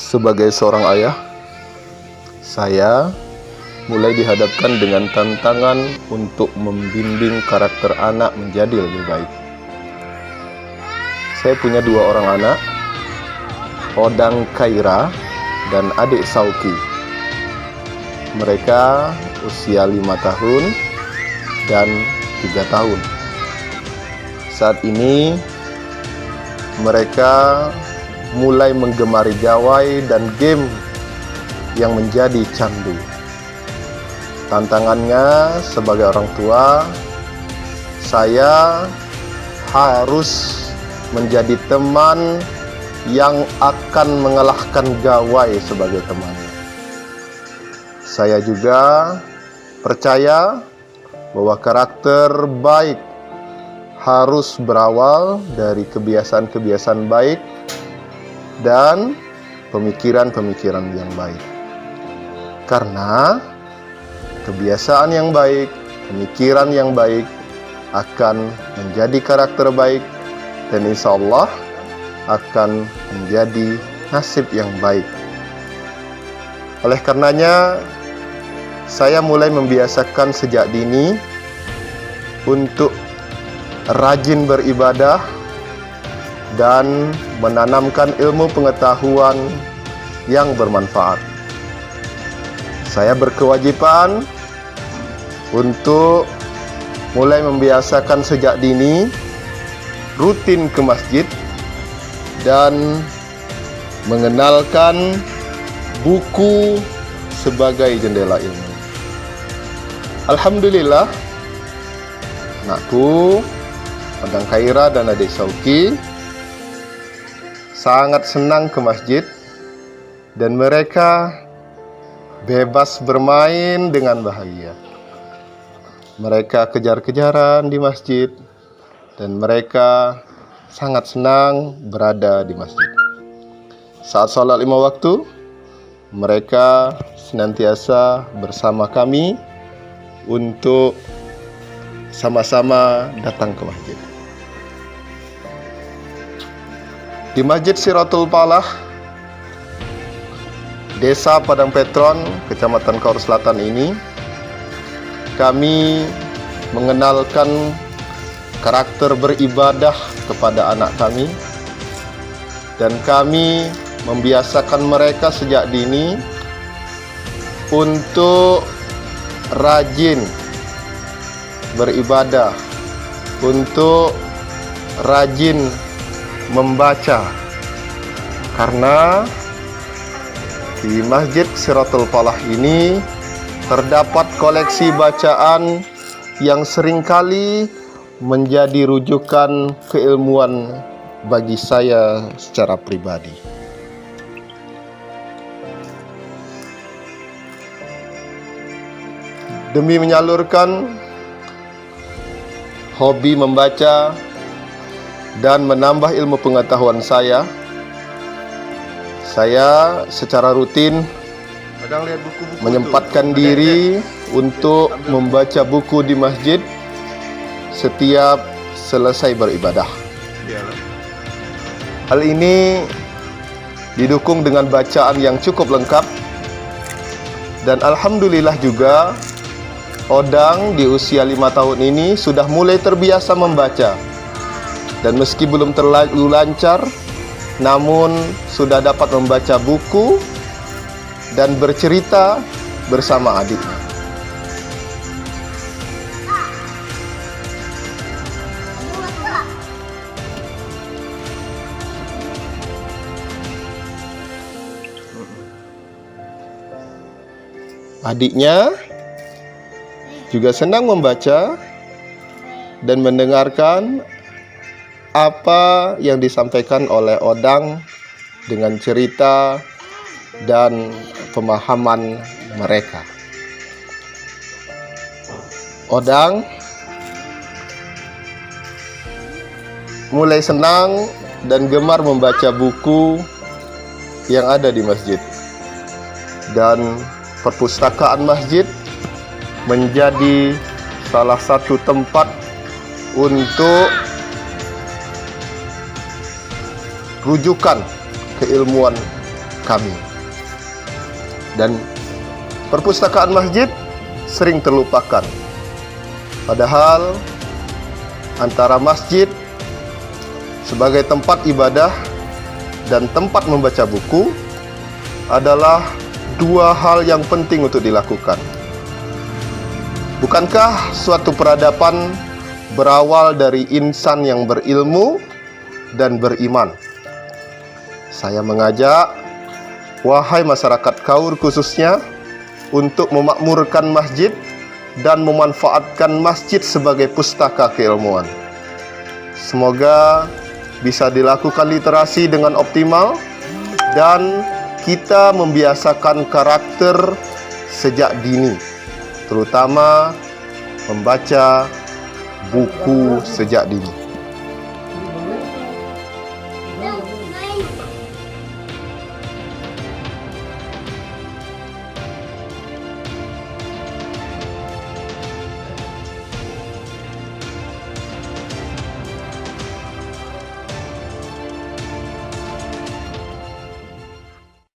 Sebagai seorang ayah, saya mulai dihadapkan dengan tantangan untuk membimbing karakter anak menjadi lebih baik. Saya punya 2 orang anak, Odang Khaira dan adik Sauki. Mereka usia 5 tahun dan 3 tahun. Saat ini mereka mulai menggemari gawai dan game yang menjadi candu. Tantangannya sebagai orang tua, saya harus menjadi teman yang akan mengalahkan gawai sebagai temannya. Saya juga percaya bahwa karakter baik harus berawal dari kebiasaan-kebiasaan baik dan pemikiran-pemikiran yang baik. Karena kebiasaan yang baik, pemikiran yang baik akan menjadi karakter baik dan insya Allah akan menjadi nasib yang baik. Oleh karenanya, saya mulai membiasakan sejak dini untuk rajin beribadah dan menanamkan ilmu pengetahuan yang bermanfaat. Saya berkewajiban untuk mulai membiasakan sejak dini rutin ke masjid dan mengenalkan buku sebagai jendela ilmu. Alhamdulillah, anakku Odang Khaira dan adik Sauki sangat senang ke masjid dan mereka bebas bermain dengan bahagia. Mereka kejar-kejaran di masjid dan mereka sangat senang berada di masjid. Saat sholat 5 waktu, mereka senantiasa bersama kami untuk sama-sama datang ke masjid. Di Masjid Siratul Falah, Desa Padang Petron, Kecamatan Kaur Selatan ini, kami mengenalkan karakter beribadah kepada anak kami dan kami membiasakan mereka sejak dini untuk rajin beribadah, untuk rajin membaca, karena di Masjid Siratul Falah ini terdapat koleksi bacaan yang seringkali menjadi rujukan keilmuan bagi saya secara pribadi. Demi menyalurkan hobi membaca dan menambah ilmu pengetahuan saya secara rutin menyempatkan diri untuk membaca buku di masjid setiap selesai beribadah. Hal ini didukung dengan bacaan yang cukup lengkap dan alhamdulillah juga Odang di usia 5 tahun ini sudah mulai terbiasa membaca dan meski belum terlalu lancar, namun sudah dapat membaca buku dan bercerita bersama adiknya. Adiknya juga senang membaca dan mendengarkan apa yang disampaikan oleh Odang dengan cerita dan pemahaman mereka. Odang mulai senang dan gemar membaca buku yang ada di masjid, dan perpustakaan masjid menjadi salah satu tempat untuk rujukan keilmuan kami. Dan perpustakaan masjid sering terlupakan. Padahal antara masjid sebagai tempat ibadah dan tempat membaca buku adalah dua hal yang penting untuk dilakukan. Bukankah suatu peradaban berawal dari insan yang berilmu dan beriman? Saya mengajak, wahai masyarakat Kaur khususnya, untuk memakmurkan masjid dan memanfaatkan masjid sebagai pustaka keilmuan. Semoga bisa dilakukan literasi dengan optimal dan kita membiasakan karakter sejak dini, terutama membaca buku sejak dini.